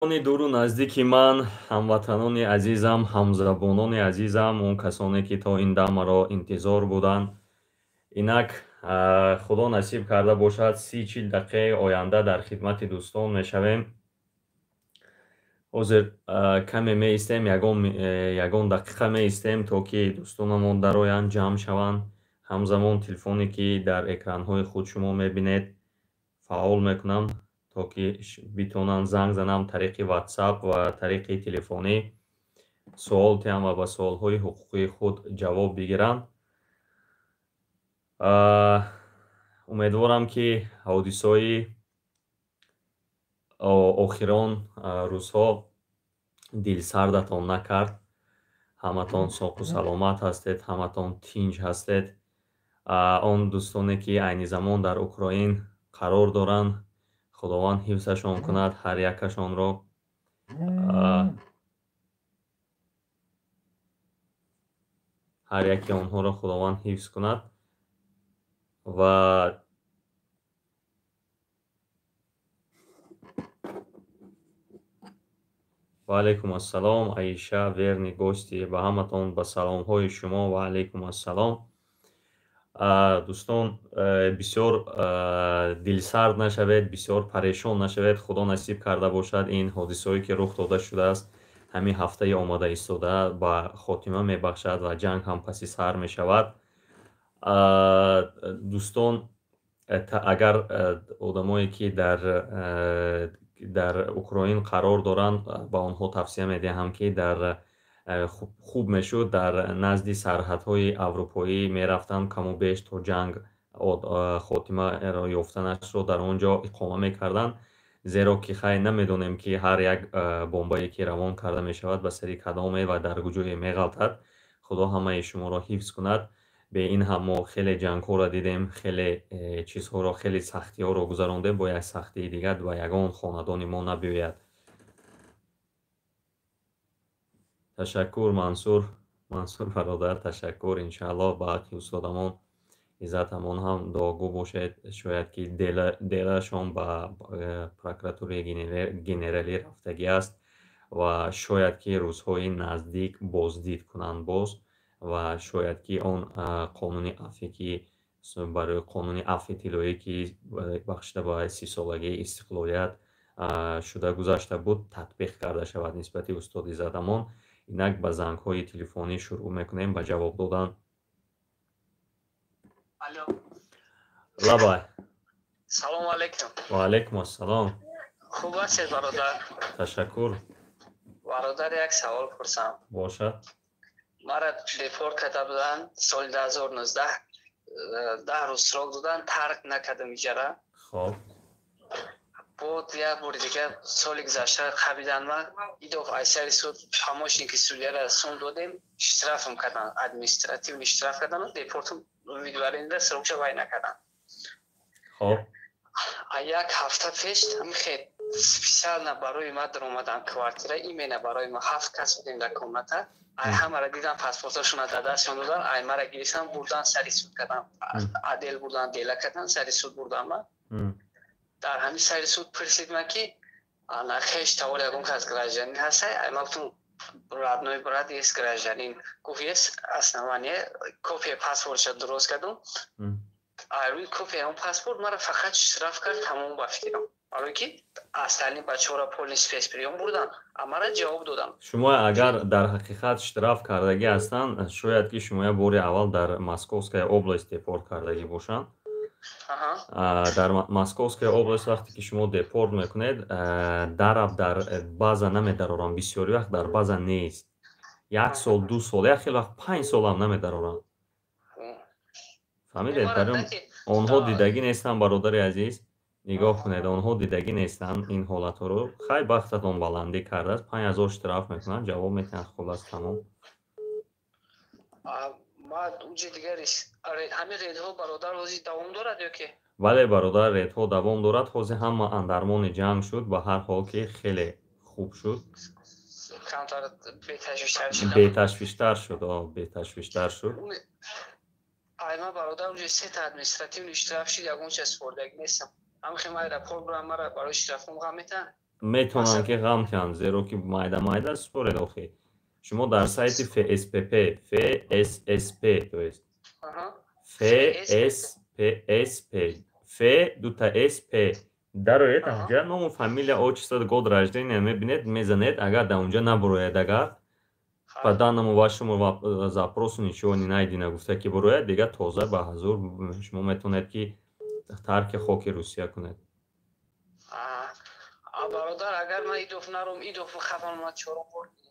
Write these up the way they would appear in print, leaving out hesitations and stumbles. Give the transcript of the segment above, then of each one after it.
دوستان دور و نزدیک من، هموطنان عزیزم، همزبانان عزیزم، اون کسانی که تا این دم را انتظار بودن، اینک خدا نصیب کرده باشد 30-40 دقیقه آینده در خدمت دوستان میشویم. حاضر کمی می استیم، یگان دقیقه می استیم تا که دوستانمون در آیند جمع شوند. همزمان تلفنی که در اکرانهای خود شما میبینید فعال میکنم تا که بتونن زنگ زنم طریق واتساپ و طریق تلفنی سوال تیم و به سوالهای حقوقی خود جواب بگیرن. امیدوارم که حادثه‌های آخران روزها دلسردتان نکرد. همتان ساق و سلامت هستید، همتان تینج هستید. آن دوستانی که عین زمان در اوکراین قرار دارند، خداوند حفظشان کند، هر یکشان را. هر یکی آنها را خداوند حفظ کند. و و علیکم السلام عایشه ورنی گوستی، به همتان با سلام های شما و علیکم السلام. دوستان بسیار دلسرد نشوید، بسیار پریشان نشوید. خدا نصیب کرده باشد این حادثه‌ای که رخ داده شده است همین هفته آماده ایستاده با خاتمه میبخشد و جنگ هم پس سر میشود. دوستان اگر آدمایی که در اوکراین قرار دارند با آنها توصیه میدهم که در خوب میشد در نزد سرحدهای اروپایی میرفتند، کم و بیش تا جنگ خاتمه را یافتنش رو در آنجا اقامه میکردند، زیرا که خیلی نمیدونیم که هر یک بمبایی که روان کرده میشود به سری کدام و در کجای میغلطد. خدا همه شما را حفظ کند. به این هم ما خیلی جنگ ها را دیدیم، خیلی چیزها را، خیلی سختی ها را گذراندیم، با یک سختی دیگر و یگان خاندان ما نبیاید. تشکر منصور برادر، تشکر. انشاءالله با حقی استادمان عزتمان هم دعاگو باشد. شاید که دلشان با پروکراتوری گنرالی رفتگی است و شاید که روزهای نزدیک بازدید کنند باز، و شاید که آن قانون عفوی که برای قانون عفو طلایی که بخشیده با 30 سالگی استقلالیت شده گذاشته بود تطبیق کرده شود نسبت استاد عزتمان. اینک به زنگ های تلفنی شروع میکنیم به جواب دادن. الو. لبای. سلام علیکم. و علیکم السلام. خوب هستید برادر؟ تشکر. برادر یک سوال پرسم. باشد. مرا دیپورت کرده بودن سال 2019 10 روز سراغ دادن، ترک نکردم اینجا. خب بود یک بار دیگه سال گذشته خریدن ما ایدو ایسری سود هماشین که سولیه را سون دادیم، اشترافم کردن، ادمنستراتیو اشتراف کردن و دیپورتم میدوارین سراغش وای نکردن. خب یک هفته پیش هم خیلی سپیسیال برای ما در اومدن کوارتیره ایمینه برای ما 7 کس بودیم در کمنته. ای همه را دیدن پاسپورتشون در دستشون دادن، ای مرا گیرستن بردن سری سود کردن، عدل بردن دیله کردن سری سود بردن. ما در همین سری سود پرسید من که نخیش تاول یکم که از گراجانین هسته، ای ما گفتم رادنوی براد ایست گراجانین گویست اصلا منی کپی پاسپورتش درست کردم. روی کپی اون پاسپورت مرا فقط اشتراف کرد تمام بافتیدم. حالا که اصلی بچه ها را پولیس پیش پریون بردن، اما را جواب دادم. شما اگر در حقیقت اشتراف کردگی هستند، شاید که شما بار اول در مسکوسکای اوبلاست دیپورت کردگی باشند. در مسکوسکای اوبلاست وقتی که شما دیپورت میکنید، در بازا نمیدارن، بسیاری وقت در بازا نیست. 1 سال 2 سال یا خیلی وقت 5 سال هم نمیدارن. فهمیدید؟ برای آنها دیدگی نیستن برادر عزیز. نگاه کنید، آنها دیدگی نیستن این حالت ها رو. خیلی بختتون بلندی کرده است. 5000 اشتراف میکنن، جواب میتونن، خلاص تمام. ما اونجا دیگرش همین ریدها برادر روزی دوام دارد یا که؟ بله برادر، ریدها دوام دارد. حوزی همه اندرمان جنگ شد، به هر حال که خیلی خوب شد. کمتر بی‌تشویش‌تر شد. بی‌تشویش‌تر شد، بی‌تشویش‌تر شد. ما برادر اونجا 3 ادمنستراتیو اشتراف شد، یکون چه سپردگی نیستم. همین خیلی من راپور برام مرا برای اشتراف مقام میتن. метонанд ки ғам кунанд, зеро ки майда според охи. Шумо дар сайти FSPP то есть FSP F дута SP дароед аҷа ному фамилия отчество год рождения мебинед мезанед агар дар унҷа набурояд агар по данному вашему запросу ничего не найдена гуфта ки бурояд дига тоза ба ҳазур шумо метавонед ки тарки хоки Русия кунед. Бародар агар ман идоф нарум идоф хафанма чорум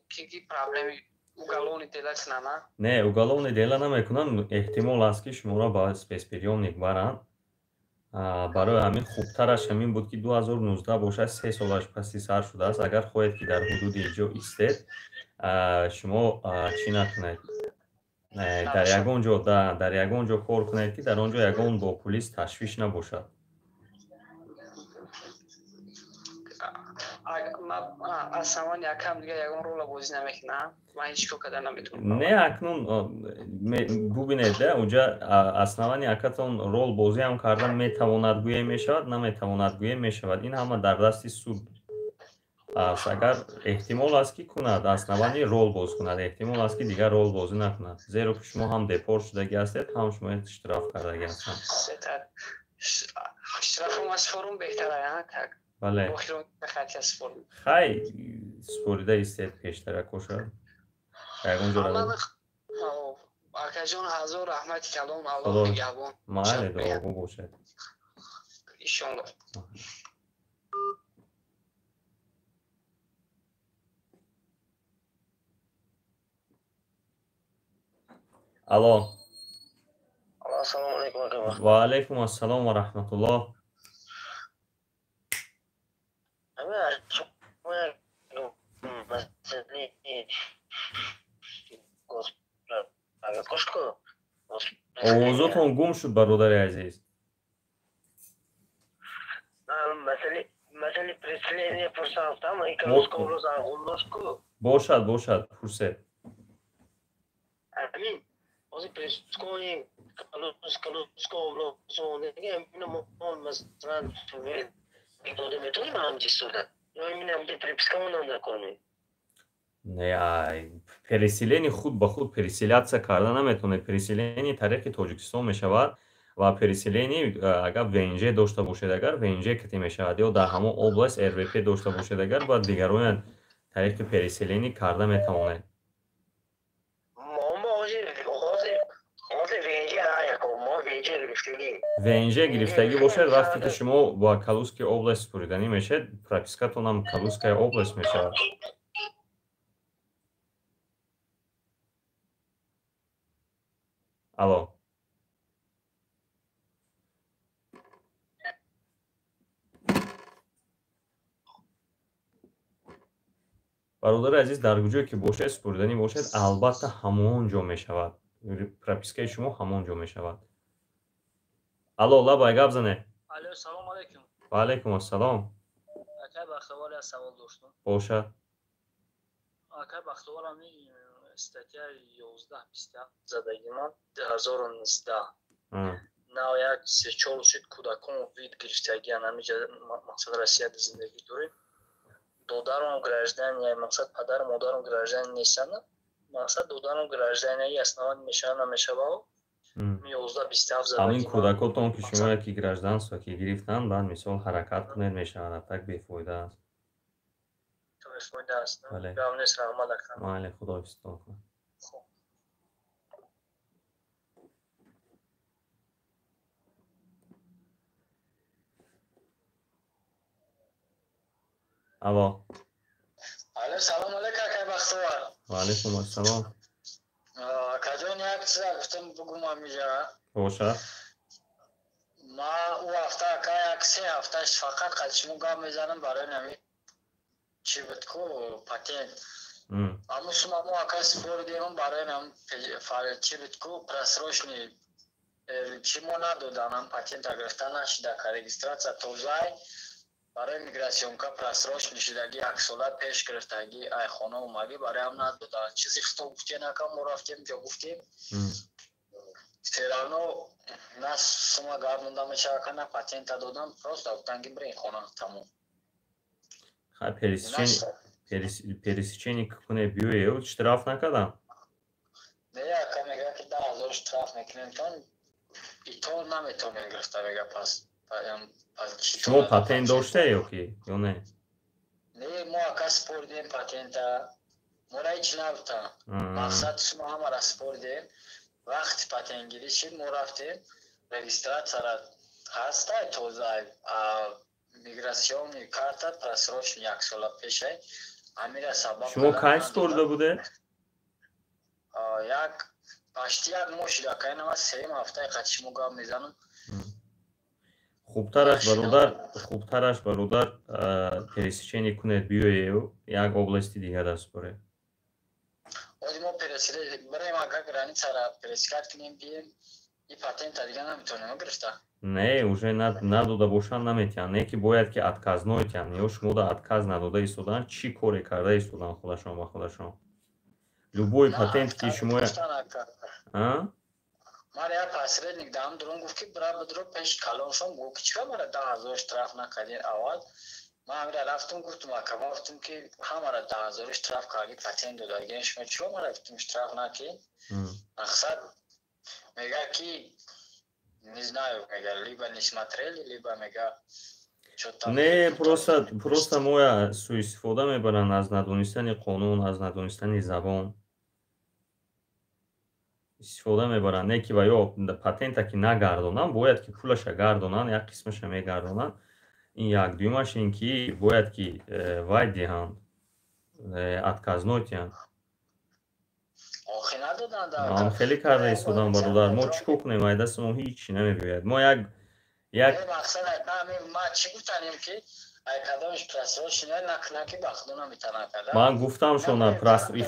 ки проблеми уголовни дела чунама? Не, уголовни дела намекунам. Эҳтимол аст ки шуморо ба спецперионник баранд. Барои ҳамин хубтараш ҳамин буд ки 2019 бошад 3 солаш пасти сар шудааст. Агар хоҳед ки дар ҳудуди иҷо истед, шумо чӣ накунед? Дар ягон ҷо кор кунед ки дар он ҷо ягон бо пулис ташвиш набошад. Асаман якам дига ягон рола бозӣ намекунам. Ман ҳеҷ кор карда наметавонам. Не акнун бубинед унҷа аснавани акатон рол бозӣ ҳам карда метавонад гӯя мешавад, наметавонад гӯя мешавад. Ин ҳама дар дасти суд аст. Агар эҳтимол аст ки кунад аснавани рол бозӣ кунад, эҳтимол аст ки дигар рол бозӣ накунад. Зеро ки шумо ҳам депорт шудагӣ ҳастед, ҳам шумо иштироф кардагӣ ҳастанд. Иштирофам аз форум беҳтара, так? Бале. Хай спорида истед пештара кошад. Ягон ҷо равед. Акаҷон ҳазор раҳмати калон Аллоҳ нигҳбон. Майли дуогӯ бошед. Иншоллоҳ. Алло. Ассалому алайкум акама. Ва алайкум ассалом ва раҳматуллоҳ. овозотон гум шуд бародари азиз. Бошад пурсед. Не, переселени худ ба худ переселяция карда наметавонед. Переселени тариқи Тоҷикистон мешавад ва переселени агар ВНЖ дошта бошед, агар ВНЖ кати мешавад ё дар ҳамон област РВП дошта бошед, агар ба дигароян тариқи переселени карда метавонед. ВНЖ гирифтагӣ бошад вақте ки шумо ба Калузки област спуриданӣ мешавед, пропискатон ҳам Калузская област мешавад. Алло. бародари азиз, дар куҷое ки бошед спуриданӣ бошед, албатта ҳамон ҷо мешавад. Пропискаи шумо ҳамон ҷо мешавад. Алло, лабай гап занед. Алло, салом алайкум. Ва алайкум ассалом. Акай бахтовар аз савол доштам. Бошад. Акай бахтоварам статья 11-27 задагӣ ман 2019. Наояк се-чор шуд кӯдакон вид гирифтагӣ намиҷа мақсад Россияда зиндагӣ дорем. Додарам граждане, мақсад падару модарам граждане нестанд. Мақсад додарам гражданияи основани мешава намешава. 11-27 задагӣ. Ҳамин кӯдакотон ки шумо яки гражданство ки гирифтанд, баъд мисол ҳаракат кунед мешавад, так бефоида аст. Бефоида аст. Гап нест, раҳмат акам. Майли, худо ҳифзтон кунад. Алло. Алло, салом алайкум акай бахтовар. Ва алайкум ассалом. Акаҷон як чиза гуфтам бугум амиҷа. Бошад. Ман у ҳафта акай як 3 ҳафташ фақат қадшимо гап мезанам барои нами чӣ буд ку патент. Аммо шумо акай спор дем барои нам чӣ буд ку просрочный чӣ мо надоданам патента гирифта нашида ка регистратсия тозай барои миграсионка просрочный шудагӣ 1 сола пеш гирифтагӣ айхона омагӣ барои ҳам надоданд. Чизи хито гуфтем акам, мо рафтем ҷо гуфтем. Феравно на сума гап монда мешавад ка на патента додам, просто гуфтан ки бирин хона тамом. Хай пересечение кухне биоев штраф накадан. Не, яка мега ки 10,000 штраф мекунем тон итол наметонем гирифта мега пас. Шумо патент доштаед ё ки ё не? Не, мо ака спордем патента. Мора ҳеҷ набута. Мақсад шумо ҳамара спордем. Вақти патентгирӣ шид мо рафтем. Регистратсияра ҳаста тоза миграсиони карта просрочен 1 сола пешай. Амира сабаб Шумо кайф спорда буде? Як пашти як моҳ шуда кайнама 3 ҳафтаи қатишмо гап мезанам. Хубтараш бародар пересечение кунед биёев як области дигар аспоре. Оди мо барем ага границара пересекат кунем бием и патента дига наметонем гирифта. Не, уже надода бошанд наметиҳанд. Не ки бояд ки отказноитанд. Ё шумо да отказ надода истодан чӣ коре карда истодан худашон ба худашон. Любой патент ки шумо мара як посредник дам дурун гуфт ки бира бидро пеш калоншон гуфт ки чиқа мара 10,000 штраф накардин аввал. Ман амира рафтум гуфтум ака гуфтум ки ҳамара 10,000 штраф карди патент додагин шумо чиқа мара гуфтум штраф накин. Мақсад мега ки не знаю, мега либо не смотрели, либо мега что-то. Не, просто моя суистифода мебаранд аз надонистани қонун, аз надонистани забон. Истифода мебаранд. Не ки ва ё патента ки нагардонанд, бояд ки пулаша гардонанд, як қисмаша мегардонанд. Ин як. Дуюмаш ин ки бояд ки вай диҳанд, отказноитиянд. Охи надоданд. Ман хеле карда истодан бародар. Мо чӣ кунем? Ай даст мо ҳеҷ чӣ намебиёяд. Мо як мақсад ман чӣ гуфтанем ки ай кадомиш просрочен накна ки ба худо наметавонам карда. Ман гуфтам шуна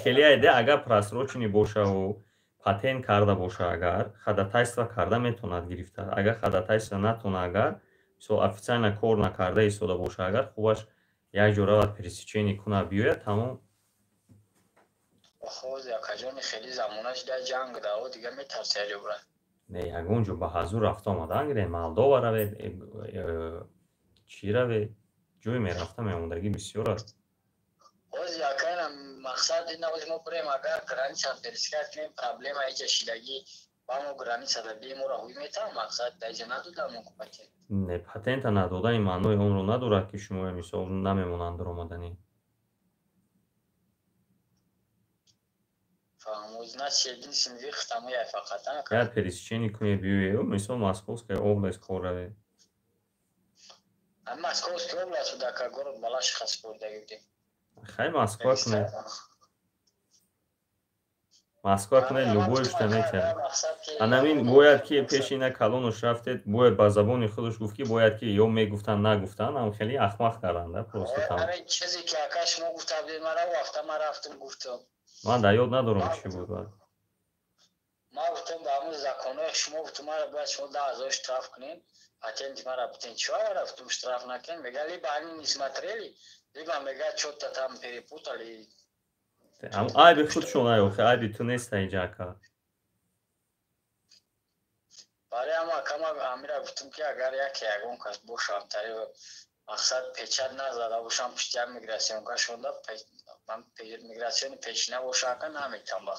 хеле айда агар просрочени бошаву патент карда боша агар ходатайство карда метавонад гирифта. Агар ходатайство натавона агар мисол официально кор накарда истода боша агар хубаш як ҷора пересечение куна биёяд тамом. Хоз якаҷони хеле замонаш да ҷанг дао дига метарсия ҷобра. Не, ягон ҷо ба ҳазур рафта омадан гире Молдова равед, чӣ равед? Ҷое мерафта меомадагӣ бисёр аст. Оз якайна мақсад ин оз мо бурем агар граница пересекат кунем проблема ҳеҷа шидагӣ ба мо границада бемора ҳуй метавон мақсад даҷа надодам мо патент. Не, патента надодани маънои онро надорад ки шумо мисол намемонанд даромаданӣ. Я пересечение кунед биёед, мисол Московская область кор равед. Московская область дака город Балашиха спордаги. Хай Москва кунед. Москва кунед любой шта метавонад. Анамин бояд ки пеши ина калонуш рафтед, бояд ба забони худуш гуфт ки бояд ки ё мегуфтанд нагуфтанд, ам хеле ахмақ карданда просто там. Ҳамин чизе ки ака шумо гуфта будед мара вақта ма рафтум гуфтам. Ман да ёд надорам чӣ буд. Ман гуфтам ба ҳамун законои шумо гуфтум мара бояд шумо 10,000 штраф кунед. Патенти мара патент чива рафтум штраф накунед. Мега либо они не смотрели, либо мега что-то там перепутали. Айби худшон аёхе, айби ту нест инҷака. Барои ҳама кама амира гуфтум ки агар яке ягон кас бошам тари мақсад печат назада бошам пушти як миграсионка шонда миграсиони пешина боша ака наметавонам ба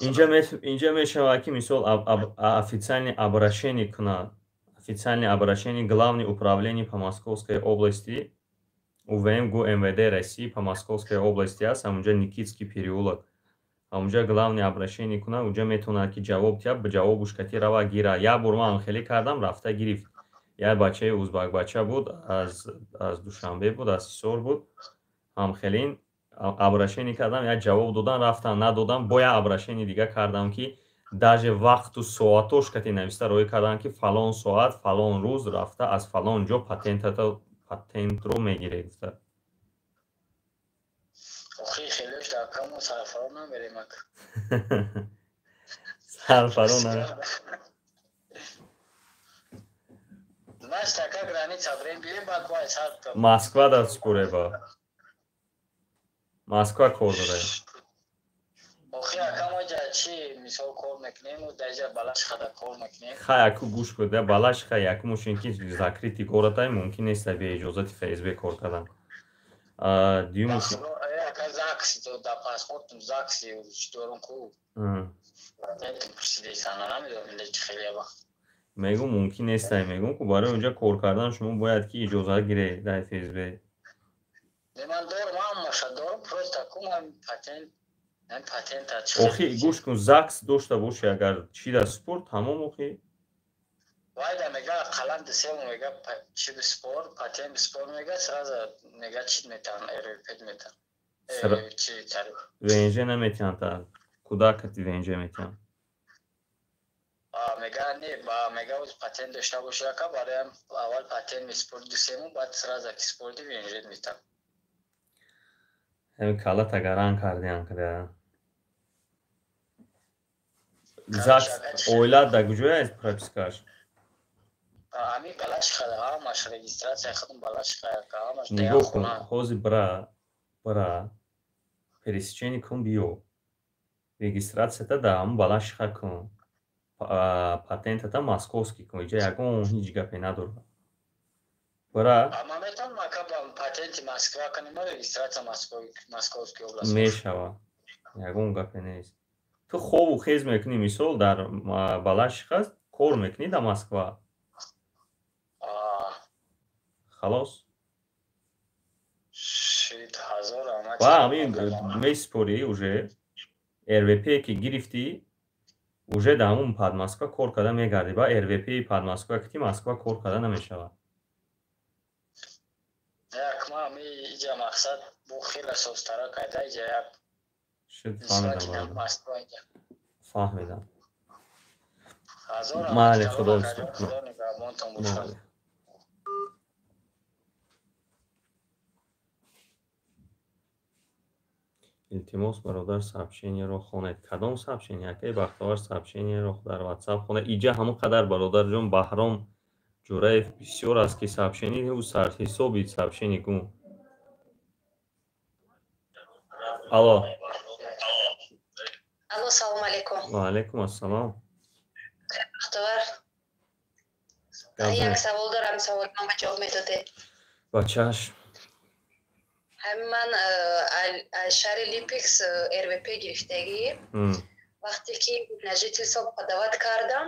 инҷа мешавад ки мисол официальное обращение кунад. Официальное обращение Главное управление по Московской области УВМ ГУ МВД России по Московской области аст, ҳамунҷа Никитский переулок. Ҳамунҷа главное обращение кунад, унҷа метавонад ки ҷавоб диҳад, ба ҷавобуш кати рава гира. Як бор ман хеле кардам, рафта гирифт. Як бачаи узбак бача буд, аз Душанбе буд, аз Ҳисор буд. Ҳамхелин обращение кардам, як ҷавоб додан, рафтам, надодам, бо як обращение дига кардам ки даже вақту соатош кати нависта роӣ кардам ки фалон соат, фалон рӯз рафта аз фалон ҷо патентро мегирӣ гуфта. Охи хелеш дар камо сарфаро намерем ак. Сарфаро намерем. Знаешь, такая граница, время берем баквай сарфа. Москва да спореба. Москва кор дорад. Охи акамо ҷа чи мисол кор мекунем у даҷа Балашиха кор мекунем. Хай аку гӯш куда Балашиха якумушин ки закрити коратай мумкин нест би иҷозати ФСБ кор кардам. дюймов. ЗАГС да паспортум ЗАГС дорум хуб. мегум мумкин нестай мегум ку барои унҷа кор кардан шумо бояд ки иҷоза гиред дар ФСБ. ман дорам ҳамаша дорам просто кумам патент охи гӯш кун ЗАГС дошта боши агар чида спорт ҳамон охи вайда мега қалам десем мега чи спорт патент спорт мега сразу мега чи метан эрпед метан чи тарих венже наметиан та кудакати венже метиан мега не ба мега уз патент дошта боши ака бароям аввал патент спорт десем баъд сразу спорти венже метан ҳами калата гаран кардиан када ЗАГС оилат да куҷоя аст пропискаш ами балаш хада ҳамаш регистратсия худум балаш хада ҳамаш нигоҳ кун ҳозир бара пересечени кун биё регистратсията да ҳамун балашиха кун патентата московский кун иҷа ягон ҳеҷ гапе надорад бара ама метавонам ака патенти москва канем регистратсия московский област мешава ягон гапе нест ту хобу хез мекунӣ мисол дар балашиха кор мекунӣ дар москва халос ва ҳамин месипорӣ уже РВП ки гирифтӣ уже дар ҳамун Подмосква кор карда мегардӣ ба РВП Подмосква ки Москва кор карда намешавад як ма ми иҷа мақсад бу хела состара кайда иҷа як шуд фаҳмидам майли худо нигоҳбонтон бошад илтимос бародар сообщениеро хонед кадом сообщение якай бахтовар сообщениеро дар WhatsApp хонед иҷа ҳамон қадар бародарҷон Баҳром Ҷураев бисёр аст ки сообщение ӯ сарҳисоби сообщение гум алло салому алайкум ва алайкум ассалом бахтовар як савол дорам саволам ҷавоб медодед ба чашм ман аз шаҳри Липецк РВП гирифтагӣ вақте ки на жительство подават кардам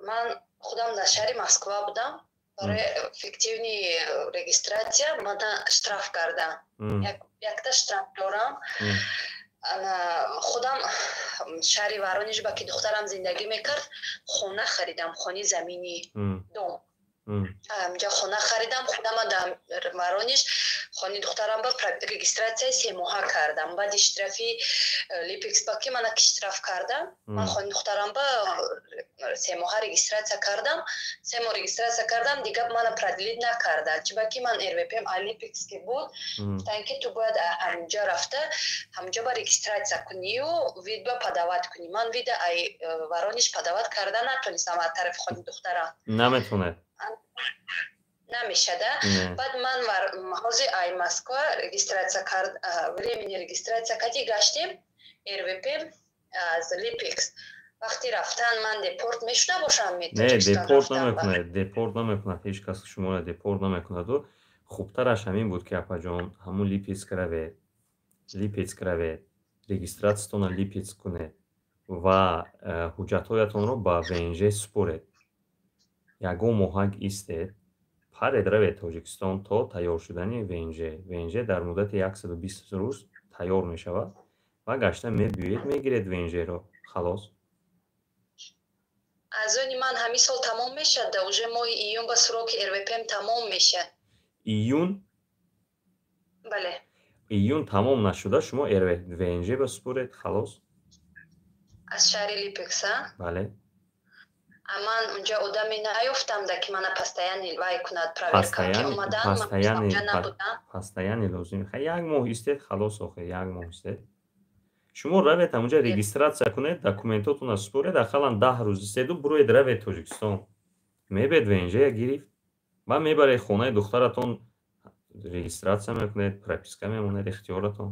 ман худам дар шаҳри Москва будам барои фиктивни регистратсия мана штраф кардам якта штраф дорам худам шаҳри Воронеж ба ки духтарам зиндагӣ мекард хона харидам хони замини дом амҷа хона харидам худам дар Воронеж хони духтарам ба регистратсияи 3 моҳа кардам баъди штрафи Липецк ба ки мана ки штраф кардам ман хони духтарам ба 3 моҳа регистратсия кардам 3 моҳ регистратсия кардам дига мана продлит накарда чи ба ки ман РВПм а Липецк ки буд гуфтан ки ту бояд ҳамҷа рафта ҳамҷа ба регистратсия кунию видео подават кунӣ ман видео ай Воронеж подават карда натонистам аз тарафи хони духтарам наметонад намешада баъд ман ҳозир ай Москва регистратсия кард времени регистратсия карди гаштем РВП аз Липецк вақти рафтан ман депорт мешуда бошам не депорт намекунад ҳеҷ кас шуморо депорт намекунаду хубтараш ҳамин буд ки апаҷон ҳамун Липецк равед регистратсиятонро Липецк кунед ва ҳуҷҷатҳоятонро ба ВНЖ супоред ягон моҳак истед паред равед Тоҷикистон то тайёр шудани ВНЖ дар муддати 120 рӯз тайёр мешавад ва гашта мебиёед мегиред ВНЖро халос аз они ман ҳамин сол тамом мешад да уже моҳи июн ба суроки РВПм тамом мешад июн бале июн тамом нашуда шумо ВНЖ ба супоред халос аз шаҳри Липецк бале ман унҷа одаме наёфтам да ки мана постоянно вай кунад проверка ки омадан набудам постоянно лозим як моҳ истед халос охир як моҳ истед шумо равед ҳамунҷа регистратсия кунед документотонро супоред ақаллан 10 рӯз истеду буроед равед Тоҷикистон мебед ВНЖ гирифт ва мебаред хонаи духтаратон регистратсия мекунед прописка мемонед ихтиёратон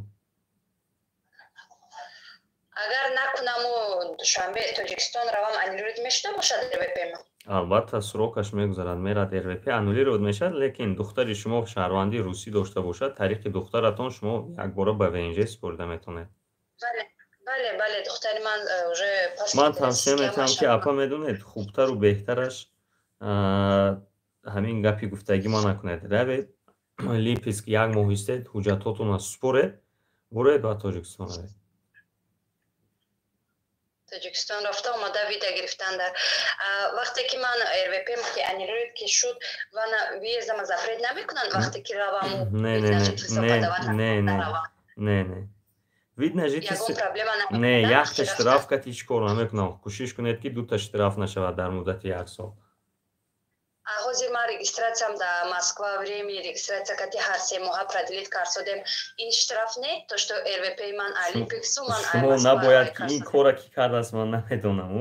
агар накунаму душанбе Тоҷикистон равам анилӯрид мешуда бошад РВП албатта срокаш мегузарад, мерад РВП аннулировать мешавад, лекин духтари шумо шаҳрвандии русӣ дошта бошад, тариқи духтаратон шумо якбора ба ВНЖ супурда метавонед. бале, духтари ман уже ман тавсия метавонам ки апа медонед хубтару беҳтараш ҳамин гапи гуфтагима накунед. Равед Липецк як моҳ истед, ҳуҷҷатотонро супоред, буред ва Тоҷикистон равед. Тоҷикистон рафта омада вида гирифтан дар вақте ки ман РВП ки аннулировать ки шуд вана виезама запрет намекунанд вақте ки равам не вид на жительство не якта штраф кати ҳеҷ кор намекунам. кӯшиш кунед ки дута штраф нашавад дар муддати 1 сол. ҳозир ман регистратсиям дар Москва времени регистратсия кати ҳар 3 моҳа продлит кардем. ин штраф не то што РВП ман Олимпиксу ман шумо набояд ки ин кора ки кардааст ман намедонам.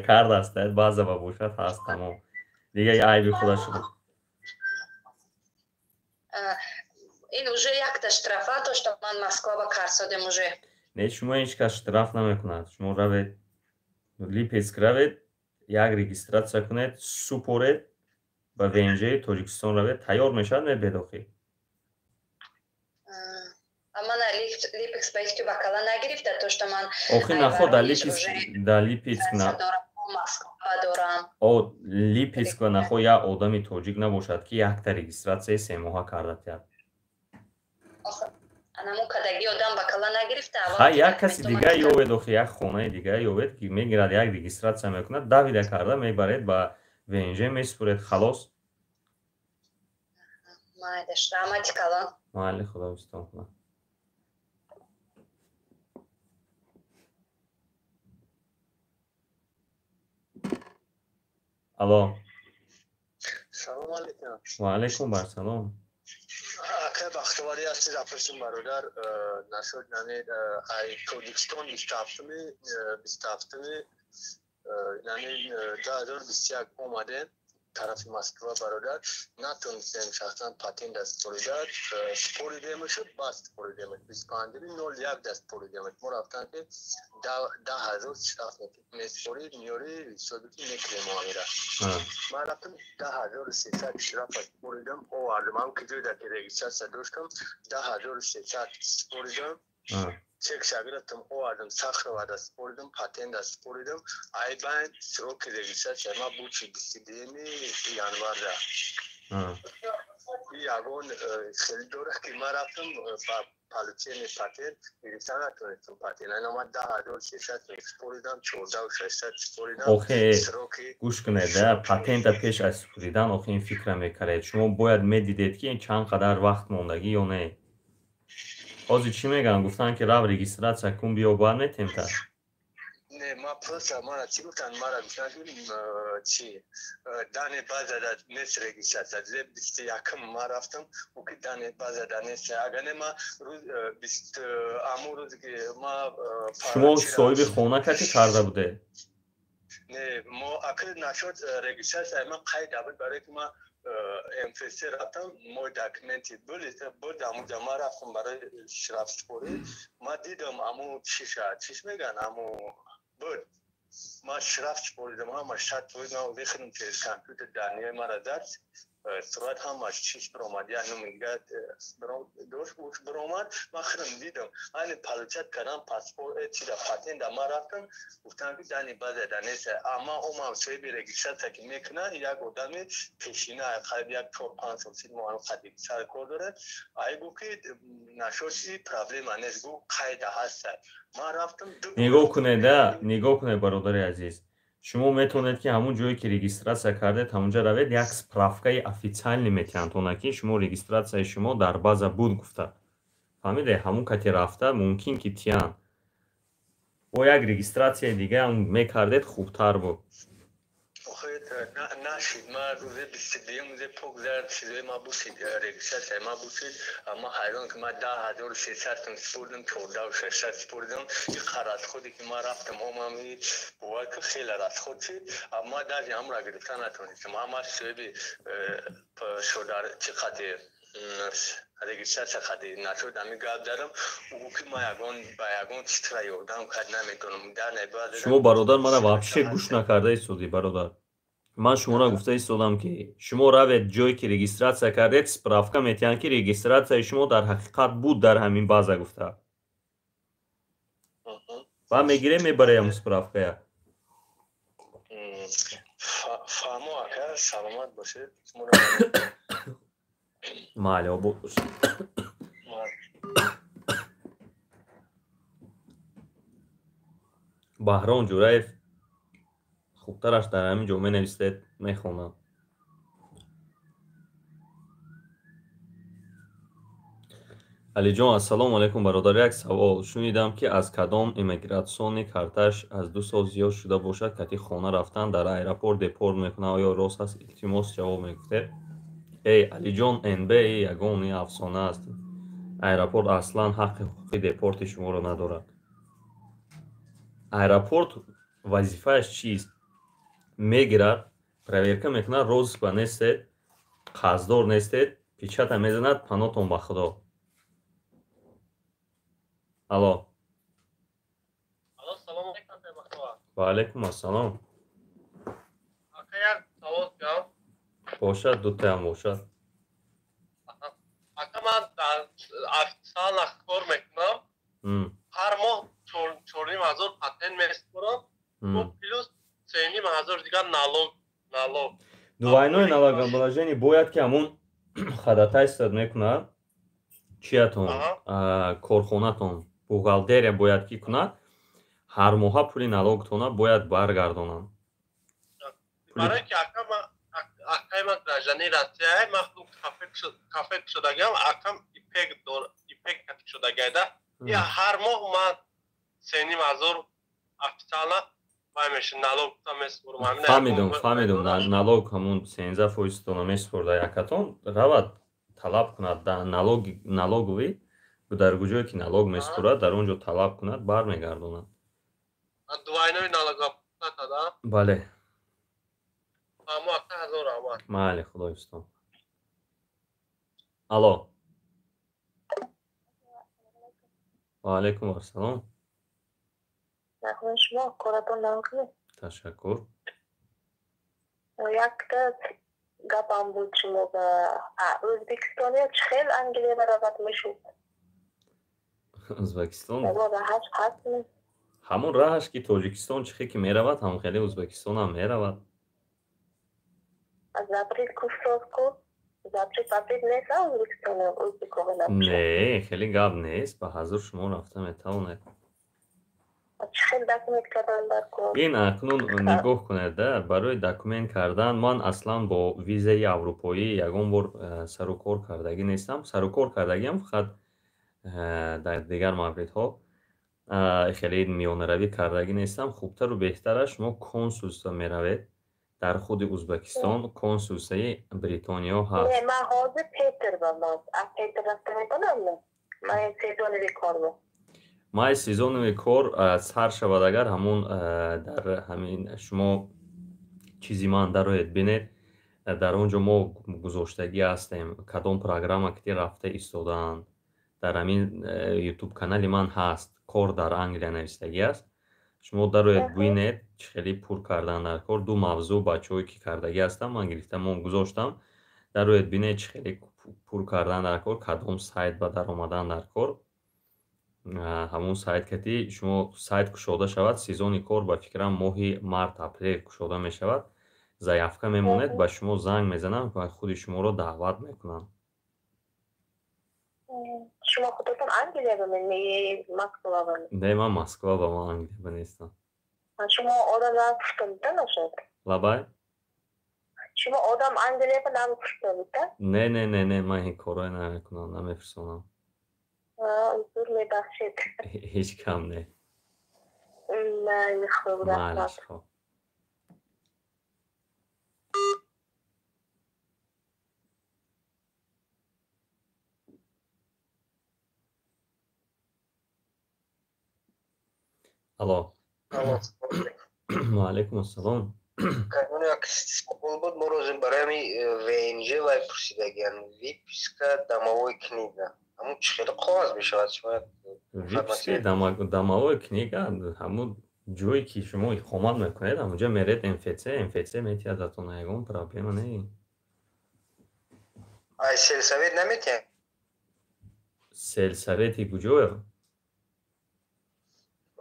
кардааст баъза ба бошад ҳаст тамом дига айби худа шуд. ин уже якта штрафа то што ман Москва ба карсодем уже. Не шумо ҳеҷ кас штраф намекунад. шумо равед Липецк равед як регистратсия кунед супоред ба ВНЖ Тоҷикистон равед тайёр мешавад мебедохӣ. ман Липецк ба ки бакала нагирифта то што ман охи нахо дар Липецк на Липецк ва нахо як одами тоҷик набошад ки якта регистратсияи 3 моҳа карда тиҳад. як каси дига ёвед охи як хонаи дига ёвед ки мегирад як регистратсия мекунад давида карда мебаред ба ВНЖ месупуред халос. майли худо бистон кунад. алло салом алейкум. ва алейкум барсалом. ака бахтиварӣ ҳастед апресин бародар нашуд яъне ай Тоҷикистон 27 яъне 2021 омадем тарафи Москва бародар натонистем шахсан патент дастпорида споридем шуд бас споридем 25/01 дастпорида мо рафтан ки 10,000 штраф меспорид миёри собити мекунем муомила ман рафтам 10,300 штраф споридам овардам ки ҷои дар регистрация доштам 10,300 споридам чек шагиратам овардам сахровада споридам патент споридам айбан сроки регистрация ма бучи 22 январда ягон хеле дора ки ма рафтам ба полиция патент гирифтан натонистам патент ана 10,600 споридам 14,600 споридам сроки гӯш кунед патента пеш аз споридан охи ин фикра мекардед шумо бояд медидед ки ин чанд қадар вақт мондагӣ ё не. ҳозир чӣ мегӯянд гуфтанд ки рав регистратсия кун биё бар метемта не ма просто мара чӣ гуфтанд мара гуфтанд чи дане базада нест регистрация зеб 21 ма рафтам оки дане базада нест агане ма рӯз 20 аму рӯзе ки ма шумо соҳиби хона кати карда буде не мо акил нашуд регистрация ма қайд абуд барои ки ма МФС рафтам мой документи буд амуҷа ма рафтам барои штрафспорӣ ма дидам аму чиш меган аму буд ма штрафспоридам ҳама 100% вихӯрдам через компютер данияи мара зад сурат ҳамаш чиш биромад як номига дошт биромад ма хӯрдам дидам айни полиция кардам паспорт чида патента ма рафтам гуфтам ки дани базада нест ама омам соҳиби регистратсия ки мекунад як одами пешина қариб як 4-5 сол сид моҳам қадим сар кор дорад ай гу ки нашуд и проблема нест гу қайда ҳаст ма рафтам нигоҳ кунед бародари азиз шумо метавонед ки ҳамун ҷое ки регистратсия кардед ҳамунҷа равед як справкаи официалӣ метиҳанд то на ки шумо регистратсияи шумо дар база буд гуфта фаҳмиде ҳамун кати рафта мумкин ки тиянд бо як регистратсияи дига мекардед хубтар буд нашид ма рӯзи 22 рӯзи погзар чизои ма бусид регистрация ма бусид ма ҳайрон ки ма 10,300 сум спурдам 14,600 спурдам и расходе ки ма рафтам омами бовар ки хеле расход шид ма дари амра гирифта натонистам ама соҳиби шодар чи қадир регистрация қадир нашуд ами гап дарам угу ки ма ба ягон читра ёрдам кад наметонам дар набад шумо бародар мара вообще гӯш накардаи суди бародар ман шуморо гуфта истодам ки шумо равед ҷое ки регистратсия кардед справка метиҳанд ки регистратсияи шумо дар ҳақиқат буд дар ҳамин база гуфта ва мегирем мебараям справкая фаҳмо ака саломат бошед майли обод бошед баҳром ҷураев хубтараш дар ҳамин ҷо менавистед мехонам алиҷон ассалому алайкум бародар як савол шунидам ки аз кадом иммигратсиони карташ аз 2 сол зиёд шуда бошад ки хона рафтан дар аэропорт депорт мекунад оё рост аст илтимос ҷавоб мегуфтед алиҷон нб ягони афсона аст аэропорт аслан ҳаққи ҳуқуқи депорти шуморо надорад аэропорт вазифааш чист мегирад проверка мекунад розиска нестед қарздор нестед печата мезанад панотон ба худо алло салом алейкум бахтовар ва алейкум ассалом ака як савол кам бошад дутаам бошад ака ман официал кор мекунам ҳар моҳ 4,500 патент меспорам плюс 3,500 дигар налог двойной налогообложение бояд ки ҳамун хадатайстад мекунад чиятон корхонатон бухгалтерия бояд ки кунад ҳар моҳа пули налогтона бояд баргардонам барои ки акаи ман граждани россияе ман кафе шудагиам акам ипек катик шудагайда я ҳар моҳ ман 3,500 официална фаҳмидум налог ҳамун 13% меспорда якатон равад талаб кунад налоговӣ дар куҷое ки налог меспорад дар он ҷо талаб кунад бармегардонад двойной налогоплата бале фаҳмо ака ҳазор раҳмат майли худоистон алло ва алейкум ассалом شما کارتون نمیکنه تشکر یکتا گپم بود شما به ازبکستانی خیلی انگلیه برابط میشود ازبکستان همون راهش که تاجیکستان چخی که میرود هم خیلی ازبکستان هم میرود از زبرید کفتاز کن زبرید نیست ازبکستان نه خیلی گب نیست به حضور شما رفته میتونه ин акнун нигоҳ кунед барои документ кардан ман аслан бо визаи аврупоӣ ягон бор сару кор кардагӣ нестам сару кор кардагиам фақат дар дигар мавридҳо хеле миёнаравӣ кардагӣ нестам хубтару беҳтараш шумо консулство меравед дар худи ӯзбекистон консулсияи бритониё ҳаст май сезонови кор сар шавад агар ҳамун дар ҳамин шумо чизи ман дароед бинед дар он ҷо мо гузоштагӣ ҳастем кадом программа ки рафта истодаанд дар ҳамин ютуб канали ман ҳаст кор дар англия навистагӣ аст шумо дароед бинед чӣ хеле пур кардан дар кор ду мавзӯъ бачаҳое ки кардагӣ ҳастам ман гирифтам мон гузоштам дароед бинед чӣ хеле пур кардан дар кор кадом сайт ба дар омадан дар кор ҳамун сайт кати шумо сайт кушода шавад сезони кор ба фикрам моҳи март апрел кушода мешавад заявка мемонед ба шумо занг мезанам ва худи шуморо даъват мекунам шумо худтон англия бемени москва не ман москва ба ман англия бенестам шумо одамлар пуштонда нашад лабай шумо одам англия ба намепуштонда не ман ин корро намекунам намефирсонам زور میبخشید هیچ کم نه نه خوب رفت الو و علیکم السلام کنون یک سوال بود مروزم برای وینجی وای پرسیدگیان ویپسکا دماوی کنیده همون چی خیلی قواز میشود شما ویپسکی دماوی کنیگه همون جویی که شما اقامت میکنید اونجا میرید انفکسیه میتید اتون یگون پرابلم نه ای سلسویت نمیتین سلسویتی کجاست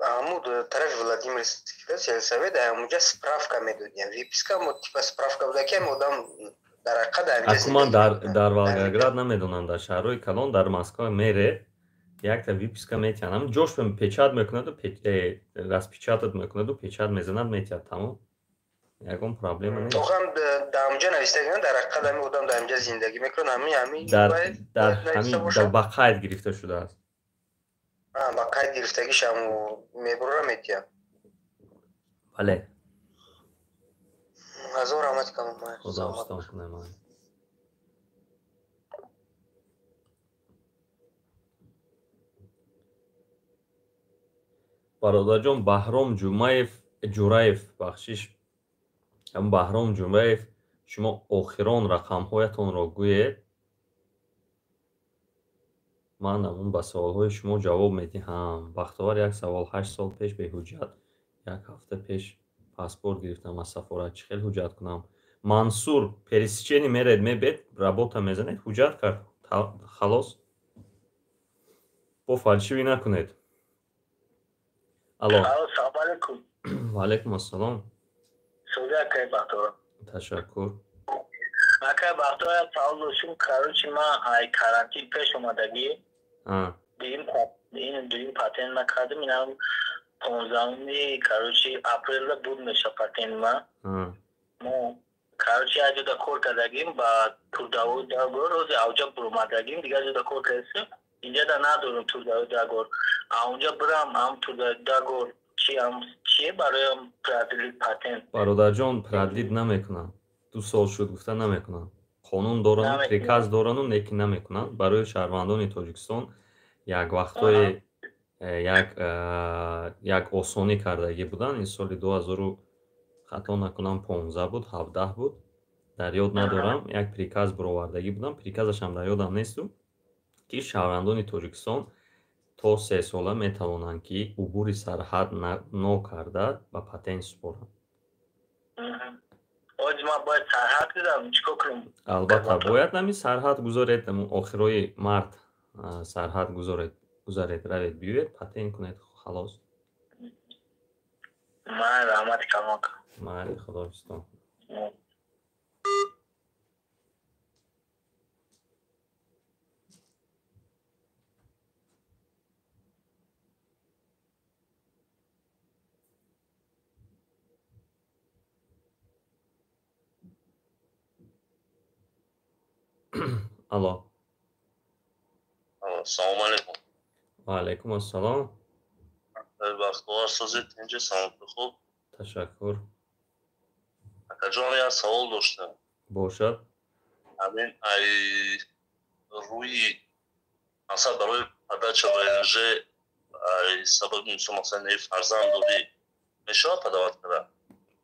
عمود طرف ولادیمیر سلسویت اونجا سپرافکا میدادیم ویپیسکا مو تیپا سپرافکا بوده که مودام در حقیقت اینجا اکومان در والگراد نمیدونم در شهرهای کلان در مسکو میره یک تا ویپیسکا میتونم جوش به پیچاد میکند و راست پیچاتت میکند و پیچاد میزند میتید تمام یکم پرابلم نیست تو هم در اونجا نوشتگان در حقیقت همین بودم در اونجا زندگی میکنم همین در همین در بقاید گرفته شده است بقاید گرفتگیش هم میبره میتیم بله هزار رحمت کنم خدا استان کنه من برادر جان بهرام جوراев بخشش هم بهرام جوراев شما آخران رقم‌هایتان گویید من اون با سوال‌های شما جواب میدهم بختیار یک سوال 8 سال پیش به حجت یک هفته پیش پاسپورت گرفتم از سفارت چه خیلی حجت کنم منصور пересечение میرید میبید работа میزنید حجت کرد خلاص با فالشوی نکنید الو سلام علیکم و علیکم السلام سودا کی بختیار تشکر اگه بختیار سوال داشتم کاروچی ما ای کارانتین پیش اومدگی دیم پاتن نکردم اینم 15 کاروچی اپریل بود میشه پاتن ما کاروچی اجدا کور کردیم با تو داوود داگور روز اوجا برومادگیم دیگه اجدا کور کردیم اینجا دا ندارم تو داوود داگور اونجا برام هم تو داگور چی برایم پرادلیت پاتن برادر جان پرادلیت نمیکنم 2 سال شد گفتن نمیکنم قانون دارن پریکاز دارن و نیکی نمیکنن برای شهروندان تاجیکستان یک وقتای یک آسانی کردگی بودن این سال 2000 خطا نکنم 15 بود 17 بود در یاد ندارم یک پریکاز برآوردگی بودن پریکازش هم در یادم نیست که شهروندان تاجیکستان تا 3 ساله میتوانند که عبور سرحد نکرده با پاتن سپارند ما باید سرحد بدم چیکار کنم البته باید نمی سرحد گذارید آخرای مرد سرحد گذارید روید بیوید پاتن کنید خلاص من رحمت کنم من خدا بستان الو سلام علیکم و علیکم السلام بختیار سازید اینجا سلام خوب تشکر اکا جان یک سوال داشتم باشد همین ای روی اصلا برای پدرچه برنجه ای سبب میشه مثلا نی فرزند داری میشه پدوات کرده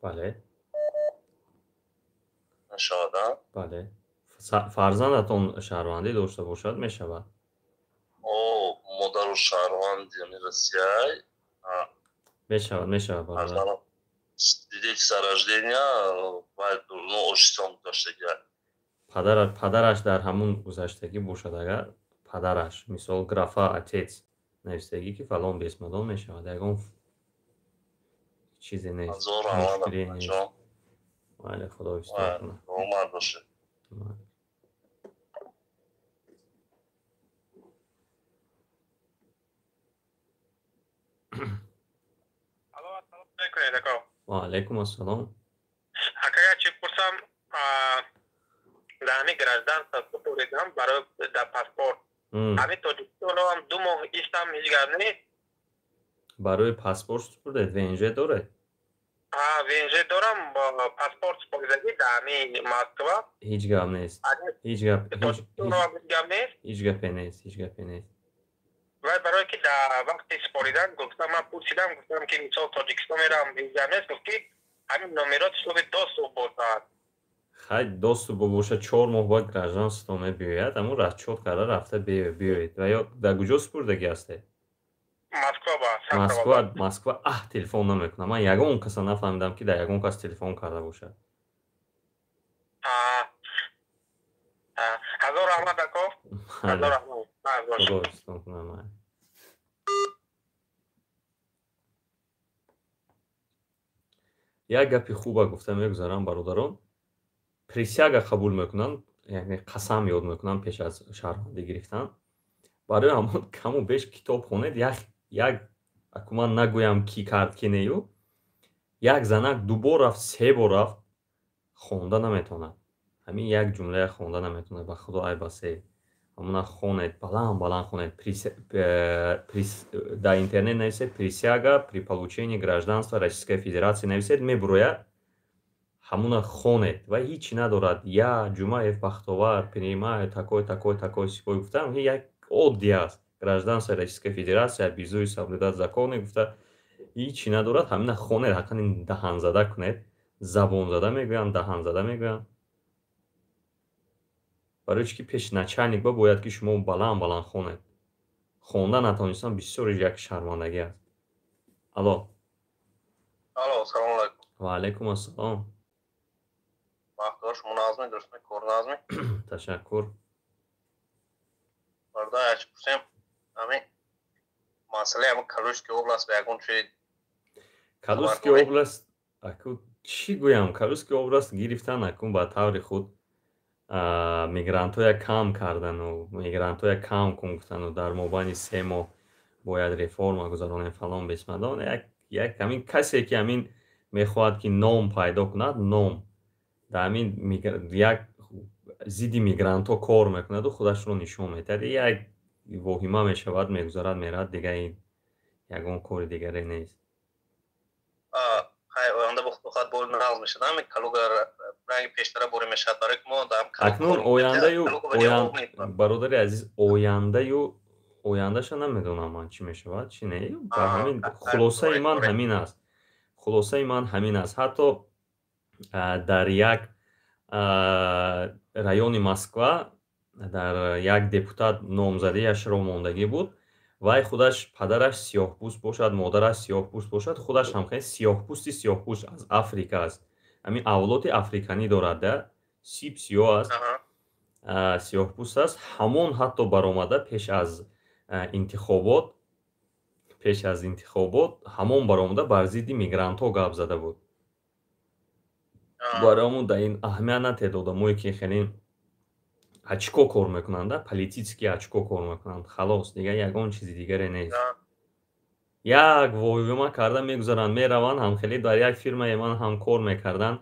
بله نشاده بله فرزندتون شهروندی داشته باشد میشود او مادر و شهروند یعنی رسیای میشود برادر دیدی که سرجدینیا باید دورنو اشتام داشته گرد پدرش در همون گذشتگی باشد اگر پدرش مثال گرافا اتیت نوشتگی که فلان بیسمدان میشود اگر چیزی نیست مشکلی نیست بله خدا بستان کنه اومد باشه و علیکم السلام اگر چی پرسم دهنی گرازدان ساسو پوریدم برای در پاسپورت همین تاجیکستان هم 2 ماه ایستم هیچ گرد نیست برای پاسپورت سپردید وینجه داره وینجه دارم با پاسپورت سپردگی دهنی مسکو هیچ گپ نیست هیچ گپ نیست و برای که در وقتی سپاریدن گفتم من پرسیدم گفتم که مثال تاجیکستان میرم ویزا نیست گفت که همین نمراتش رو به 2 صبح باشد خیلی 2 صبح باشه 4 ماه باید گرجانستان بیاید اما رد شد کرده رفته بیاید و یا در کجا سپردگی هسته Москва телефон намекунам. Ман ягон каса нафаҳмидам ки дар ягон кас телефон карда бошад. ҳазор раҳмат ако. Ҳазор раҳмат. як гапи хуба гуфта мегузарам бародарон. Присяга қабул мекунанд, яъне қасам ёд мекунанд пеш аз шаҳрвандӣ гирифтан. Барои ҳамон каму беш китоб хонед, як аку ман нагӯям ки кард ки нею, як занак дубор рафт, се бор рафт, хонда наметавонад. Ҳамин як ҷумлая хонда наметавонад, ба худо айбасе. Ҳамона хонед, баланд хонед, дар интернет нависед присяга при получении гражданства Российской Федерации нависед, мебурояд, ҳамона хонед ва ҳичи надорад. Я Ҷумаев Бахтовар принимаю такой сипой гуфтам, як оддӣ аст. Гражданство Российской Федерации обязуюсь соблюдать законы гуфта, ҳичи надорад, ҳамина хонед, ҳақани даҳанзада кунед, забонзада мегӯям, даҳанзада мегӯям. барои чӣ ки пеш начальник ба бояд ки шумо баланд хонед. Хонда натавонистан бисёр як шармандагӣ аст. Алло, салом алайкум. Ва алайкум ассалом. Бахтовар, шумо назми, дурустми, кор назми? Ташаккур. Барда ячи пурсем, ҳамин масъалаи ҳамин Калужской област ба ягон чӣ? Калужской област, аку чӣ гӯям, Калужской област гирифтан акун ба таври худ мигрантоя кам кардану, мигрантоя кам кун гуфтану, дар мобайни 3 моҳ бояд реформа гузаронем фалон бисмадон. Як ҳамин касе ки ҳамин мехоҳад ки ном пайдо кунад, ном дар ҳамин як зидди мигрантҳо кор мекунаду худашро нишон метиҳад. Як воҳима мешавад, мегузарад, мерад, дигар ягон кори дигаре нест. оянда бухад бори нағз мешад, ҳамин Калуга ранги пештара бори мешад, барои ки мо акнун ояндаю бародари азиз, ояндаша намедонам ман чӣ мешавад, чӣ не. Ба ҳамин хулосаи ман ҳамин аст. Хулосаи ман ҳамин аст. Ҳатто дар як райони Москва дар як депутат номзадиашро мондагӣ буд. Вай худаш падараш сиёҳпӯст бошад, модараш сиёҳпӯст бошад, худаш ҳам хеле сиёҳпӯст аз Африка аст. ҳамин авлоди африканӣ дорад, да сип сиёҳ аст, сиёҳпӯст аст. ҳамон ҳатто баромада пеш аз интихобот ҳамон баромада бар зидди мигрантҳо гап зада буд. барои дар ин аҳамият натед одамое ки хеле очко кор мекунанд, политически очко кор мекунанд. Халос, дигар ягон чизи дигаре нест. Як воҳима карда мегузаранд, мераванд, ҳамхелӣ дар як фирмаи ман ҳам кор мекарданд.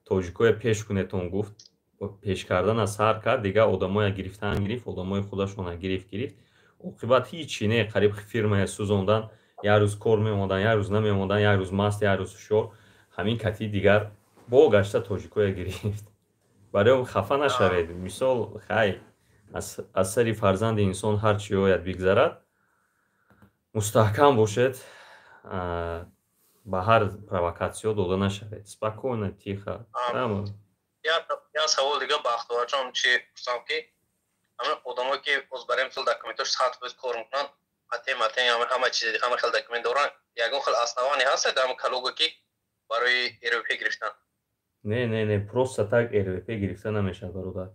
Тоҷикое пеш кунетон гуфт, пеш кардана сар кард, дигар одамоя гирифт, одамои худашона гирифт. оқибат ҳичи не, қариб фирмая сӯзондан, як рӯз кор меомадан, як рӯз намеомадан, як рӯз маст, як рӯз ҳушёр. ҳамин кати дигар бо гашта тоҷикое гирифт. барои хафа нашавед. мисол хай аз сари фарзанди инсон ҳар чӣ ояд бигзарад, мустаҳкам бошед, ба ҳар провокатсиё дода нашавед. Спокойно, тихо. Я савол дига Бахтоварҷон чӣ пурсам ки ҳамин одамое ки боз барем сул документош сахт боз кор мекунанд, матем ҳама чизи ҳама хел документ доранд, ягон хел основание ҳаст дар Калуга ки барои РВП гирифтан? Не, просто так РВП гирифта намешавад, бародар.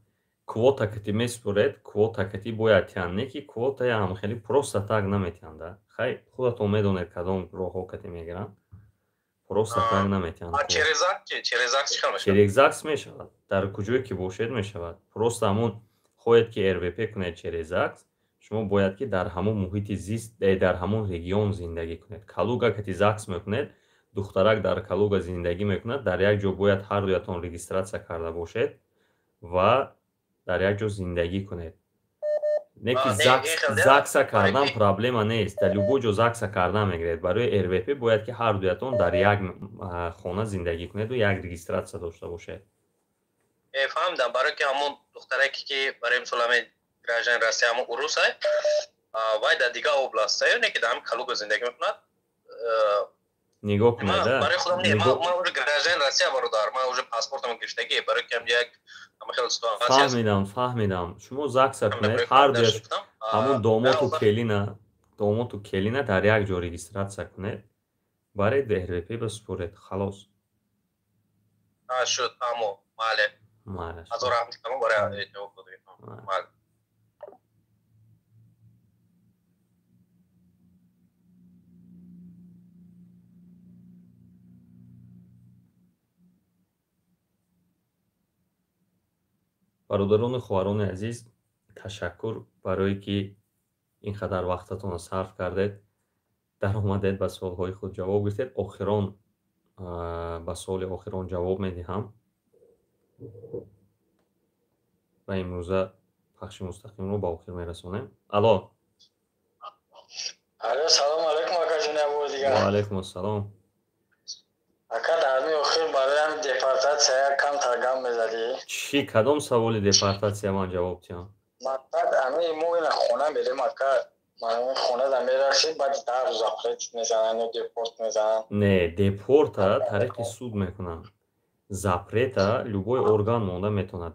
Квота кати месупоред, квота кати бояд тиҳанд, не ки квотаи ҳамхелӣ просто так наметиҳанд. Хай худатон медонед кадом роҳҳо кати мегиранд. Просто так наметиҳанд. Через ЗАГС мешавад. Дар куҷое ки бошед мешавад. Просто ҳамон хоҳед ки РВП кунед через ЗАГС, шумо бояд ки дар ҳамон муҳити зист, дар ҳамон регион зиндагӣ кунед. Калуга кати ЗАГС мекунед, духтарак дар Калуга зиндагӣ мекунад, дар як ҷо бояд ҳар дуятон регистратсия карда бошед ва дар як ҷо зиндагӣ кунед. Не ки ЗАГСа кардан проблема нест. Дар любой ҷо ЗАГСа кардан мегиред. Барои РВП бояд ки ҳар дуятон дар як хона зиндагӣ кунеду як регистратсия дошта бошед. Фаҳмидам. барои ки ҳамон духтараке ки барои мисол ҳамин гражданин Россия ҳамон урус вай дар дигар област не ки дар ҳамин Калуга зиндагӣ мекунад. нигоҳ кунед. барои худам не, ман уже гражданин Россия бародар, ман уже паспортам гирифтагӣ, барои ки як ҳамахел ситуация. фаҳмидам. шумо ЗАГСа кунед, ҳар дуяш ҳамон домоту келина домоту келина дар як ҷо регистратсия кунед, баред ДРП бисупоред, халос. Шуд, аммо мале. Азор ҳамти камон барои ҷавоб додем. Мале. бародарони хоҳарони азиз, ташаккур барое ки ин қадар вақтатонро сарф кардед, дар омадед ба суолҳои худ ҷавоб гирифтед. Охирон ба суоли охирон ҷавоб медиҳам. ва имрӯза пахши мустақимро ба охир мерасонем. Алло. Алло, салом алейкум акаҷон, ябор дигар. Ва алейкум ассалом. Ака дарми охир бароям депортатсия кам таргам мезадӣ? Чӣ кадом саволи депортатсия ман ҷавоб диҳам? Мақсад ами мо ина хона мерем ака, ман хона да мерасид баъд дар запрет мезанан ё депорт мезанан. Не, депорта тариқи суд мекунанд. Запрета любой орган монда метавонад.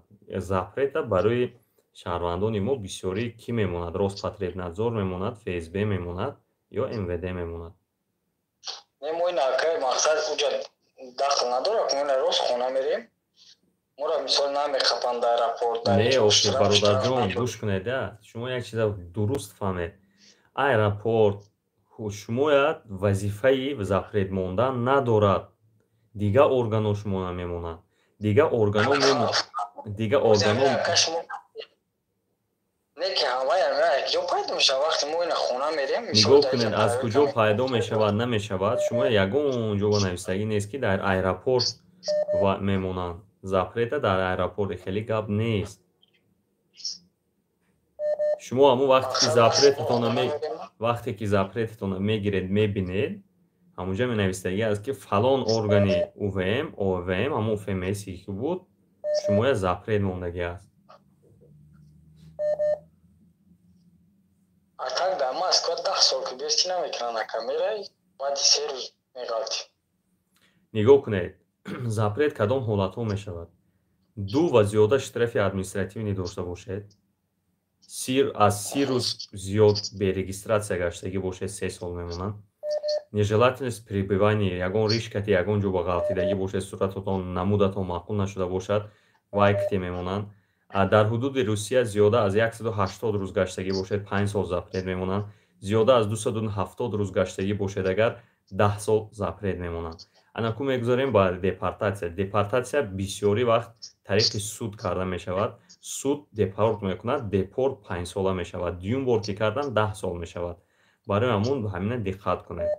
Запрета барои шаҳрвандони мо бисёрӣ кӣ мемонад? Роспотребнадзор мемонад, ФСБ мемонад ё МВД мемонад. Не, мо ина ака мақсад уҷа дахл надорад, мо ина рост хона мерем. Мора мисол намехапанд дар аэропорт. Не, охир бародарҷон, гӯш кунед, шумо як чиза дуруст фаҳмед. Аэропорт шумояд вазифаи запрет мондан надорад. Дигар органо шумо намемонанд. Дигар органо нигоҳ кунед, аз куҷо пайдо мешавад, намешавад. Шумо ягон ҷо навистагӣ нест ки дар аэропорт мемонанд. Запрета дар аэропорт хеле гап нест. шумо ҳамун вақте ки запретатон мегиред, мебинед, ҳамунҷа менавистагӣ аст ки фалон органи УВМ, ОВМ, ҳамун ФМС-и ки буд, шумоя запрет мондагӣ аст. Так дар Москва 10 сол ки бести намекунанд ака, мерай баъди 3 рӯз меғалти. нигоҳ кунед, запрет кадом ҳолатҳо мешавад? 2 ва зиёда штрафи административӣ дошта бошед, аз 30 рӯз зиёд берегистратсия гаштагӣ бошед, 3 сол мемонанд. Нежелательность пребывания, ягон ришкати ягон ҷо ба ғалтидагӣ бошед, суръататон намудатон маъқул нашуда бошад, вайкти мемонанд. дар ҳудуди Русия зиёда аз 180 рӯз гаштагӣ бошед, 5 сол запрет мемонанд. зиёда аз 270 рӯз гаштагӣ бошед, агар 10 сол запрет мемонанд. анаку мегузорем ба депортатсия. Депортатсия бисёри вақт тариқи суд карда мешавад. суд депорт мекунад, депорт 5 сола мешавад. дуюм бор ки кардан 10 сол мешавад. барои ҳамун ҳамина диққат кунед.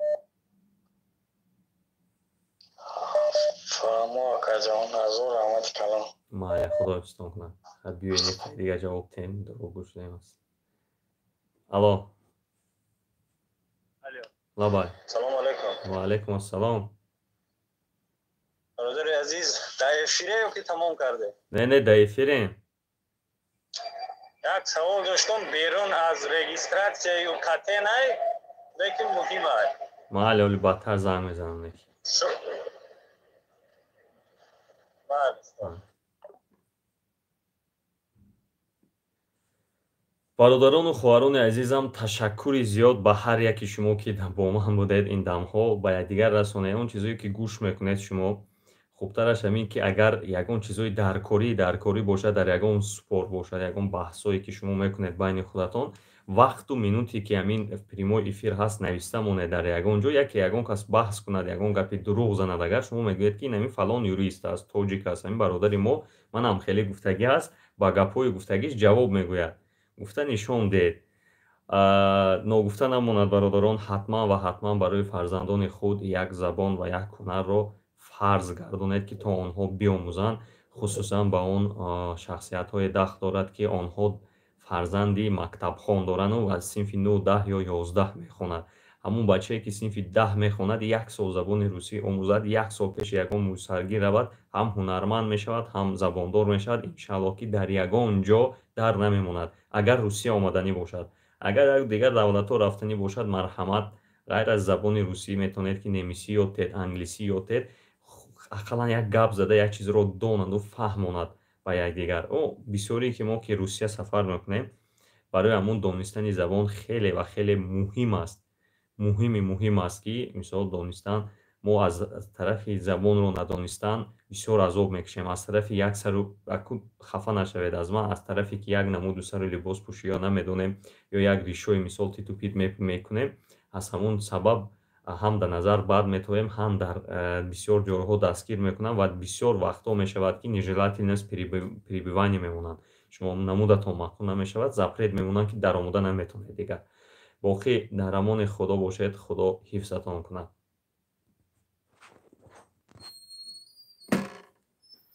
фаҳмо акаҷон, азор раҳмати калом. майя, худо ҳифзтон кунад. биёед дигар ҷавоб тем дуро гӯш демас. алло. лабай. Салом алейкум. Ва алейкум ассалом. бародари азиз, дар эфире ё ки тамом карде? Не, дар эфирем. як савол доштам, берун аз регистратсияю катенай, лекин муҳим аст. майли, оли бадтар занг мезанам лекин. бародарону хоҳарони азизам, ташаккури зиёд ба ҳар яки шумо ки бо ман будед ин дамҳо, ба якдигар расонед. он чизое ки гӯш мекунед шумо, хубтараш ҳамин ки агар ягон чизои даркорӣ бошад, дар ягон спор бошад, ягон баҳсое ки шумо мекунед байни худатон, вақту минуте ки ҳамин прямой эфир ҳаст нависта монед дар ягон ҷо, ягон кас баҳс кунад, ягон гапи дурӯғ занад, агар шумо мегӯед ки ин ҳамин фалон юрист аст, тоҷик аст, ҳамин бародари мо, манам хеле гуфтагӣ аст, ба гапҳои гуфтагиш ҷавоб мегӯяд. гуфта нишон дед. ногуфта намонад бародарон, ҳатман ва ҳатман барои фарзандони худ як забон ва як ҳунарро фарз гардонед ки то онҳо биомӯзанд, хусусан ба он шахсиятҳое дахл дорад ки онҳо фарзанди мактабхон дорану аз синфи 9, 10 ё 11 мехонад. ҳамун бачае ки синфи 10 мехонад, 1 сол забони русӣ омӯзад, 1 сол пеши ягон мусаргӣ равад, ҳам ҳунарманд мешавад, ҳам забондор мешавад. иншааллоҳ ки дар ягон ҷо дар намемонад, агар русия омаданӣ бошад. агар дигар давлатҳо рафтанӣ бошад, марҳамат, ғайр аз забони русӣ метавонед ки немисӣ ётед, англисӣ ётед, ақаллан як гап зада, як чизро донаду фаҳмонад ба якдигар. бисёре ки мо ки русия сафар мекунем, барои ҳамон донистани забон хеле ва хеле муҳим аст. Муҳим аст ки мисол донистан мо аз тарафи забонро надонистан бисёр азоб мекашем. Аз тарафи як сару хафа нашавед аз ман, аз тарафе ки як намуду сару либос пӯшӣ ё намедонем ё як ришои мисол титупит мекунем, аз ҳамон сабаб ҳам дар назар бад метоем, ҳам дар бисёр ҷойҳо дастгир мекунам ва бисёр вақтҳо мешавад ки нежелательность пребивания мемонанд. Шумо намудатон махкум намешавад, запрет мемонанд ки даромада наметавонед дигар. боқӣ дар амони худо бошед. Худо ҳифзатон кунад.